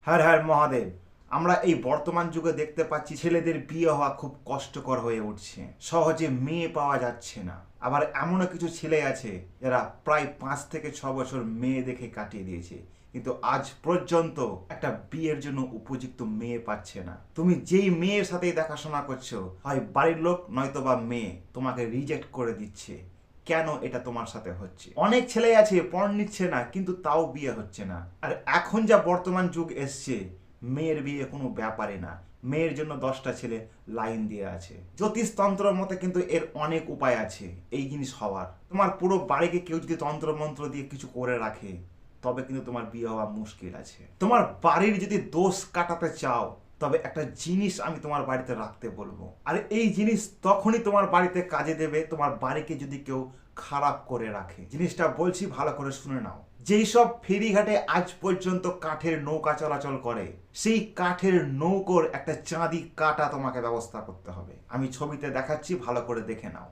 হর হর মহাদেব। আমরা এই বর্তমান যুগে দেখতে পাচ্ছি ছেলেদের বিয়ে হওয়া খুব কষ্টকর হয়ে উঠছে, সহজে মেয়ে পাওয়া যাচ্ছে না। আবার এমনও কিছু ছেলে আছে যারা প্রায় 5 থেকে 6 বছর মেয়ে দেখে কাটিয়ে দিয়েছে, কিন্তু আজ পর্যন্ত একটা বিয়ের জন্য উপযুক্ত মেয়ে পাচ্ছে না। তুমি যেই মেয়ের সাথেই দেখাশোনা করছো, হয় বাড়ির লোক নয়তো বা মেয়ে তোমাকে রিজেক্ট করে দিচ্ছে। কেন এটা তোমার সাথে হচ্ছে? অনেক ছেলে আছে পণ নিচ্ছে না, কিন্তু তাও বিয়ে হচ্ছে না। আর এখন যা বর্তমান যুগ এসছে, মেয়ের বিয়ে কোনো ব্যাপারই না। মেয়ের জন্য 10টা ছেলে লাইন দিয়ে আছে। জ্যোতিষতন্ত্রের মতে কিন্তু এর অনেক উপায় আছে এই জিনিস হওয়ার। তোমার পুরো বাড়িকে কেউ যদি তন্ত্রমন্ত্র দিয়ে কিছু করে রাখে, তবে কিন্তু তোমার বিয়ে হওয়া মুশকিল আছে। তোমার বাড়ির যদি দোষ কাটাতে চাও, তবে একটা জিনিস আমি তোমার বাড়িতে রাখতে বলবো। আর এই জিনিস তখনই তোমার বাড়িতে কাজে দেবে, তোমার বাড়িকে যদি কেউ খারাপ করে রাখে। জিনিসটা বলছি, ভালো করে শুনে নাও। যেই সব ফেরিঘাটে আজ পর্যন্ত কাঠের নৌকা চলাচল করে, সেই কাঠের নৌকোর একটা চাঁদি কাটা তোমাকে ব্যবস্থা করতে হবে। আমি ছবিতে দেখাচ্ছি, ভালো করে দেখে নাও।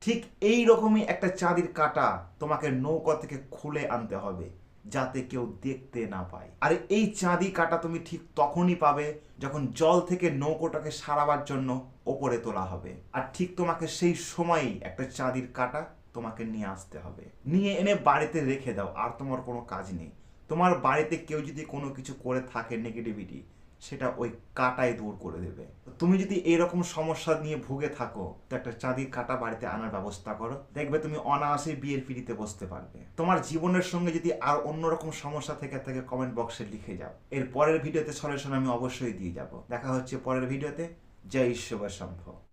ঠিক এই রকমই একটা চাঁদির কাঁটা তোমাকে নৌকা থেকে খুলে আনতে হবে, যাতে কেউ দেখতে না পায়। আর এই চাঁদি কাঁটা তুমি ঠিক তখনই পাবে যখন জল থেকে নৌকোটাকে সারাবার জন্য ওপরে তোলা হবে। আর ঠিক তোমাকে সেই সময়ই একটা চাঁদির কাঁটা তোমাকে নিয়ে আসতে হবে। নিয়ে এনে বাড়িতে রেখে দাও, আর তোমার কোনো কাজ নেই। তোমার বাড়িতে কেউ যদি কোনো কিছু করে থাকে নেগেটিভিটি, সেটা ওই কাটাই দূর করে দেবে। তুমি যদি এরকম সমস্যা নিয়ে ভুগে থাকো, তো একটা চাঁদির কাটা বাড়িতে আনার ব্যবস্থা করো, দেখবে তুমি অনায়াসে বিয়ের পিড়িতে বসতে পারবে। তোমার জীবনের সঙ্গে যদি আর অন্যরকম সমস্যা থেকে থাকে, কমেন্ট বক্সে লিখে যাও। এর পরের ভিডিওতে সলিউশন আমি অবশ্যই দিয়ে যাব। দেখা হচ্ছে পরের ভিডিওতে। জয় ঈশ্বর শম্ভ।